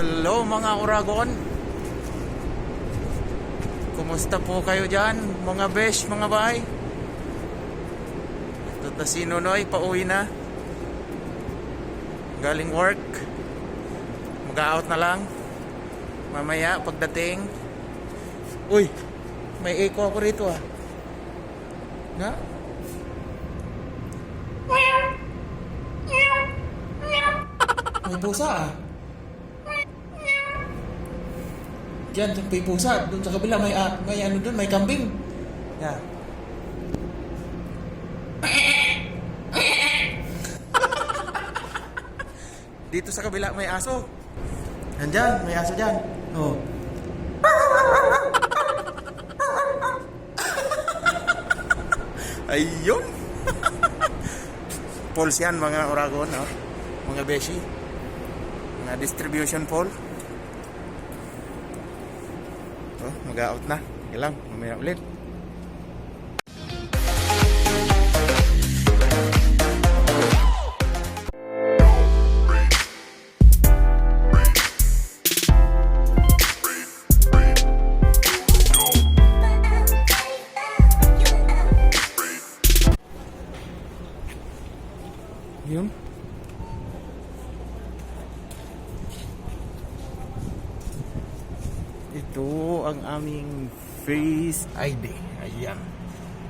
Hello mga Uragon. Kumusta po kayo dyan mga besh, mga bay? Ito na si Nonoy, pauwi na galing work. Mag-out na lang mamaya pagdating. Uy, may echo ako rito ah. Nga? May pusa ah. Diyan, may pusa. Doon sa kabila may ano doon, may kambing. Yeah. Dito sa kabila may aso. Nandyan, may aso dyan. Oh. Ayun. Poles yan mga Uragon, no? Mga beshi. Mga distribution pole. Oh, mag-out na. Sige lang, mamaya ulit. Yun. Ito ang aming Face ID. Ayan.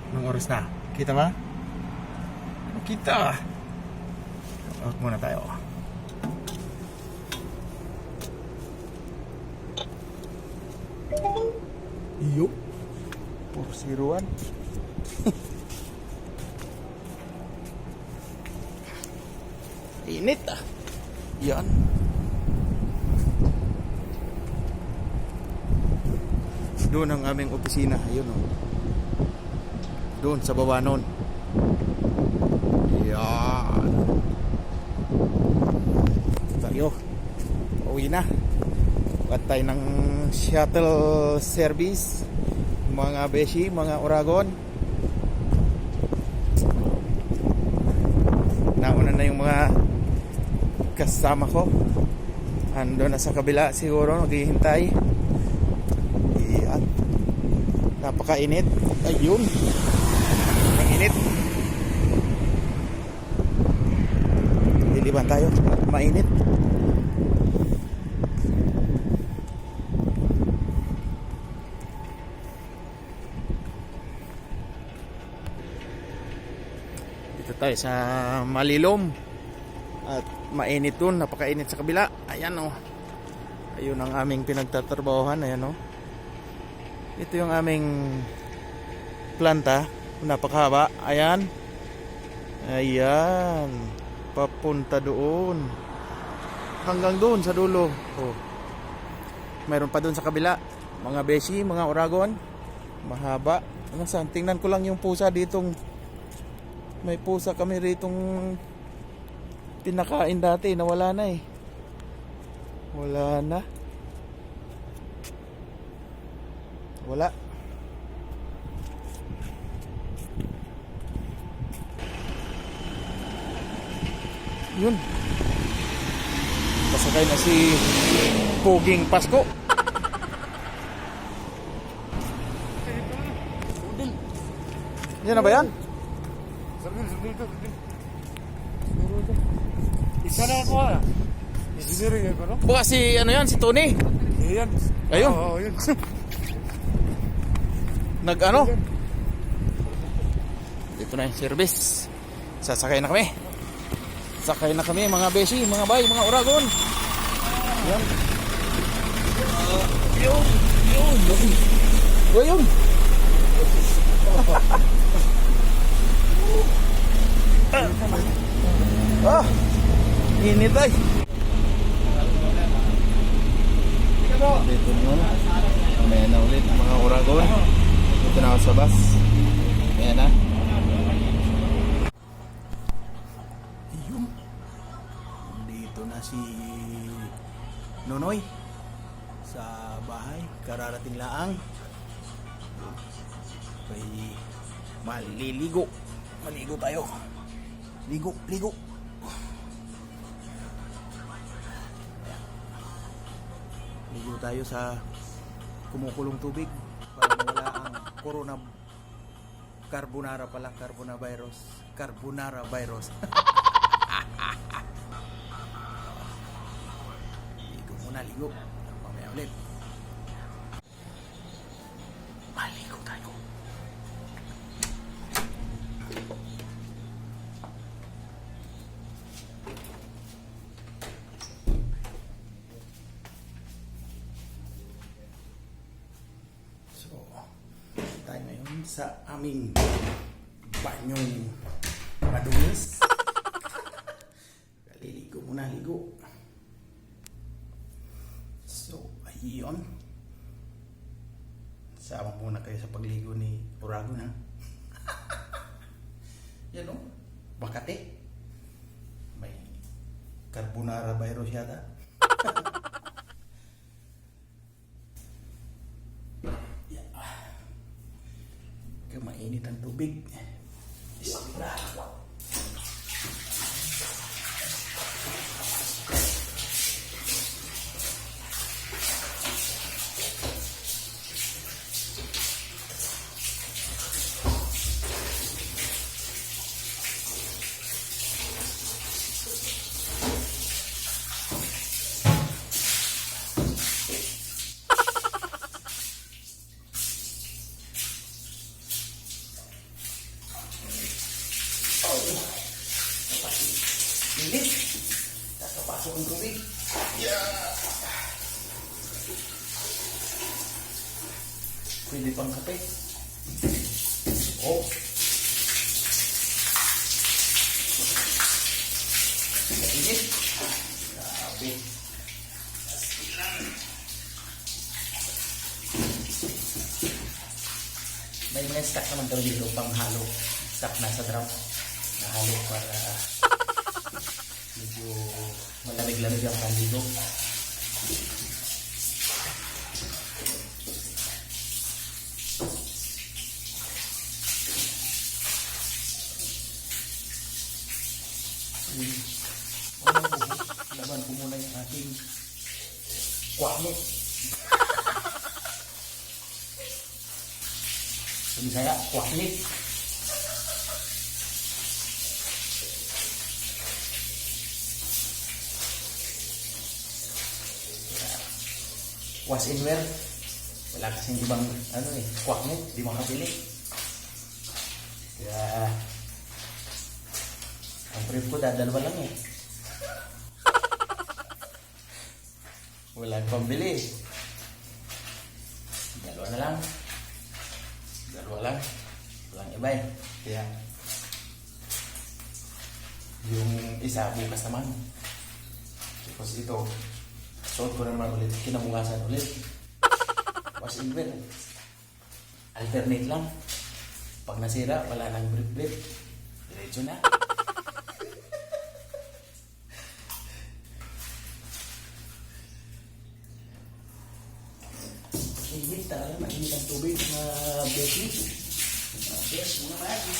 Anong oras na? Kita ba? Kita. Out muna tayo. Iyo. 401. Init ah. Yan. Doon ang aming opisina. Ayun o. Doon sa baba nun. Yan. Tayo. Pauwi na. Pantay ng shuttle service. Mga beshi, mga Uragon. Nauna na yung mga kasama ko. Ando na sa kabila siguro, naghihintay. Iyan. Napakainit. Ayun. Ang init. Liliban tayo. Mainit. Dito tayo sa Malilom. At mainit dun, napakainit sa kabila. Ayan o. Ayun ang aming pinagtatrabahohan. Ayan o. Ito yung aming planta. Napakahaba. Ayan. Ayan. Papunta doon. Hanggang doon sa dulo. Oh. Mayroon pa doon sa kabila. Mga beshi, mga Uragon. Mahaba. Ano saan? Tingnan ko lang yung pusa ditong. May pusa kami ritong pinakain dati, nawala na eh. Wala na. Wala. Yun. Pasakay na si Puging Pasko. Yan na ba yan? Isa na ako ah. Engineering ako no? Baka si ano yan, si Tony. Ayan. Ayun. Oo, yun. Nag ano? Dito na yung service. Sasakay na kami. Sakay na kami mga beshi, mga bay, mga Uragon. Yan. Yun. Yun. Ah, init ay. Dito na. Mamaya na ulit mga Uragon. Dito na ako sa bus. Ayan na. Ayun. Dito na si Nonoy sa bahay. Kararating laang. Kay maliligo. Maligo tayo. Ligo. Ligo tayo sa kumukulong tubig para mawala ang carbonara pala, carbonara virus. Ligo muna, ligo. Mamaya ulit. Maligo tayo. So, tayo ngayon sa aming banyong madulas. Kaliligo muna, ligo. So, ayun. Sama muna kayo sa pagligo ni Uragon, ha? Yan o, Makati. May carbonara virus yata. Kaya mainit ang tubig. Bismillah. Init. Kakapasok ang tubig. Pwede pang kape. Oh. Init. Grabe. May mga stock naman daw dito pang halo. Stock na sa drum. Nahalo para medyo malamig-lamig ang pandido. Laban ko muna yung ating kwakno. Sabi saya, kwaknit. Was in wear. Wala kasing ibang kwaknit, di makabili. Kaya ang trip ko dadalwa lang eh. Walang pambili. Dalawa na lang. Walang iba eh. Kaya yung isa bukas naman. Tapos ito suot ko naman ulit, kinabukasan ulit. Was in wear. Alternate lang. Pag nasira, wala nang brief. Diretso na. Init talaga, mainit ang tubig na Becky. Yes, muna mati.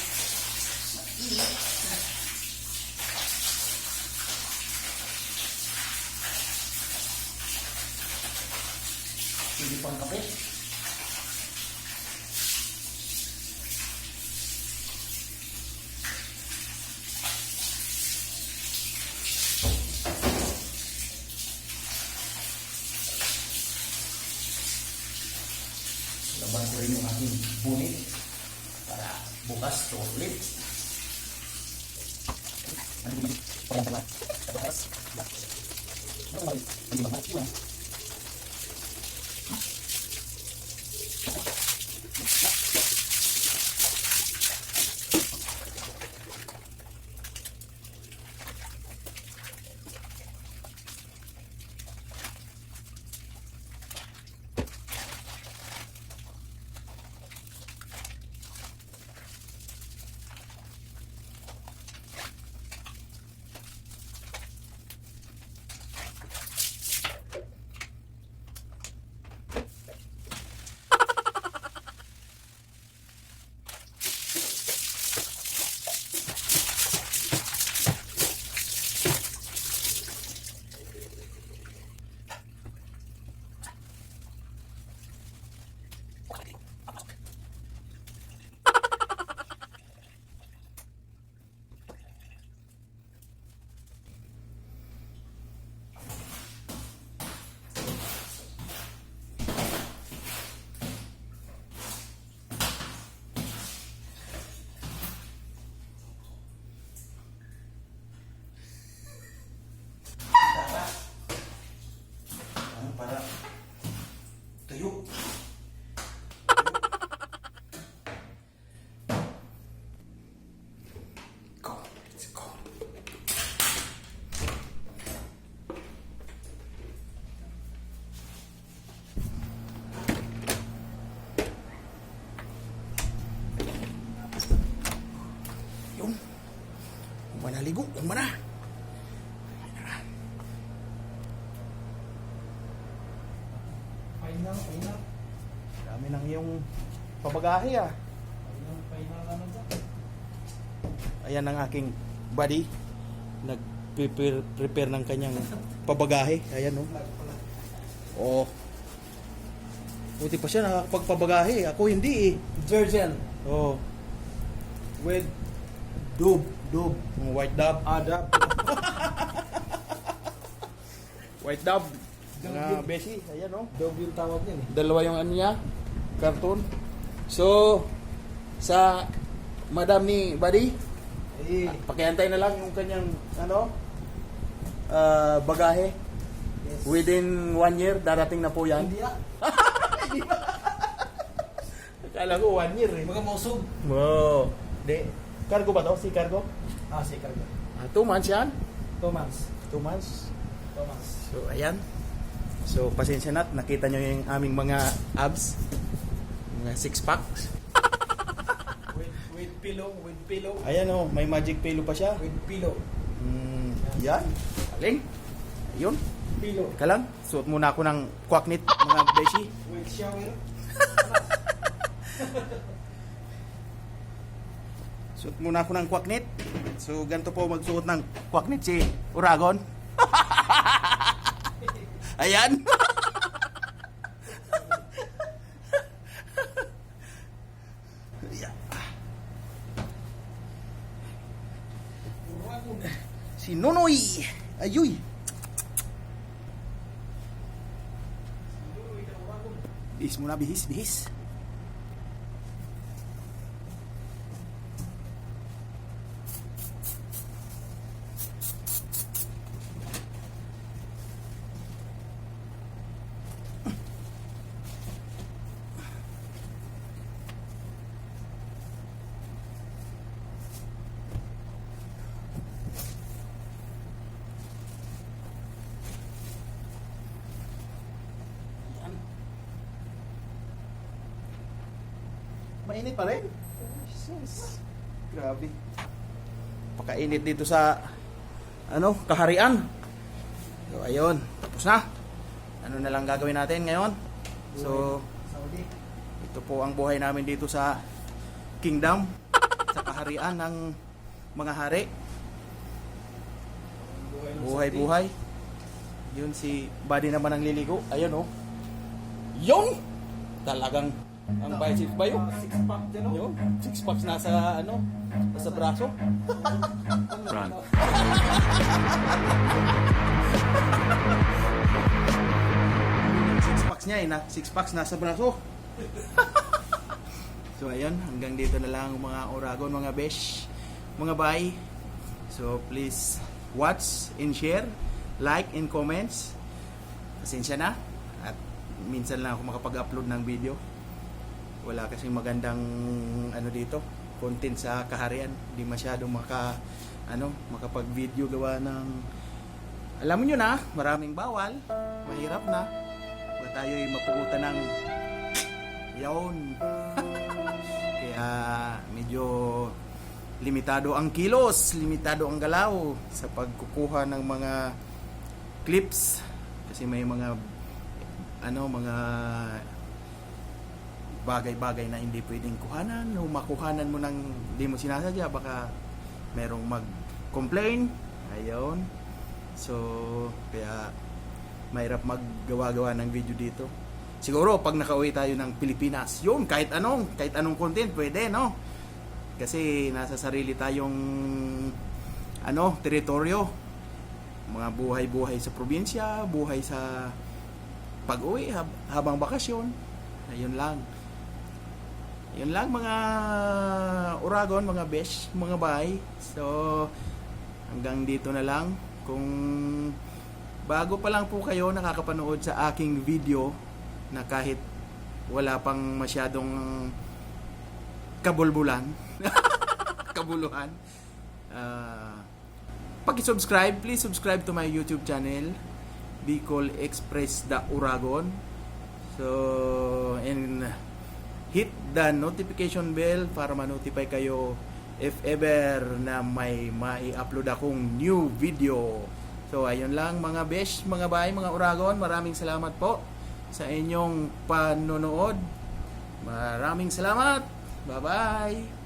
Hindi pang kape. Laban ko rin yung aking punit para bukas to ulit. Naligo, kung mana. Final. Dami ng iyong pabagahe ah. Final naman dyan. Ayan ang aking buddy. Nag-prepare ng kanyang pabagahe. Ayan oh. Oh. Buti pa siya nakakapagpabagahe. Ako hindi eh. Jergen. Oh. With Dub. White dub. Adab. White dub. Mga beshi. Ayan oh. Dog yung tawag niyan eh. Dalawa yung ano niya. Cartoon. So, sa madam ni buddy, pakiantay na lang yung kanyang bagahe. Yes. Within 1 year, darating na po yan. Hindi ah. Akala ko 1 year eh. Mga mausog. Wow. De, cargo ba to? Si cargo? Si Cargo. 2 months yan? 2 months. 2 months. 2 months. So, ayan. So, pasensya na. Nakita nyo yung aming mga abs. Mga 6 packs. With pillow. Ayan oh, may magic pillow pa siya. With pillow. Yan. Galing. Ayun. Pillow. Kalang, suot muna ako ng kwaknit, mga beshi. With shower. Suot muna ako ng kwaknit. So, ganito po magsuot ng kwaknit si Uragon. Ayan. Ayan. Si Nonoy. Ayuy. Bihis muna, bihis. Mainit pa rin. Jesus. Grabe. Pakainit dito sa kaharian. So ayun, tapos na. Ano na lang gagawin natin ngayon? So Saudi. ito po ang buhay namin dito sa kingdom, sa kaharian ng mga hari. Buhay. Yun si Buddy naman ang liligo. Ayun oh. Yung talagang ang biceps ba yun? 6 pack dyan o. Yun, 6 packs nasa nasa braso. Run. 6 packs niya eh, 6 packs nasa braso. So ayun, hanggang dito na lang mga Uragon, mga besh, mga bye. So please watch and share, like and comments. Pasensya na at minsan lang ako makapag-upload ng video. Wala kasing magandang dito, content sa kaharian. Hindi masyadong makapag-video gawa ng alam niyo na, maraming bawal, mahirap na. Wala tayo'y mapugutan ng yaon. Kaya medyo limitado ang kilos, limitado ang galaw sa pagkukuha ng mga clips kasi may mga mga bagay-bagay na hindi pwedeng kuhanan o makuhanan mo ng hindi mo sinasadya, baka merong mag-complain. Ayun. So, kaya mahirap maggawa-gawa ng video dito. Siguro pag nakauwi tayo ng Pilipinas, yun, kahit anong content pwede, no? Kasi nasa sarili tayong teritoryo. Mga buhay-buhay sa probinsya, buhay sa pag-uwi habang bakasyon. Ayun lang. Yun lang mga Uragon, mga besh, mga bay. So, hanggang dito na lang. Kung bago pa lang po kayo nakakapanood sa aking video na kahit wala pang masyadong kabulbulan, kabuluhan, paki-subscribe, please subscribe to my YouTube channel, Bicol Express the Uragon. So, and hit the notification bell para ma-notify kayo if ever na may mai-upload akong new video. So ayun lang mga besh, mga bay, mga uragon, maraming salamat po sa inyong panonood. Maraming salamat. Bye-bye.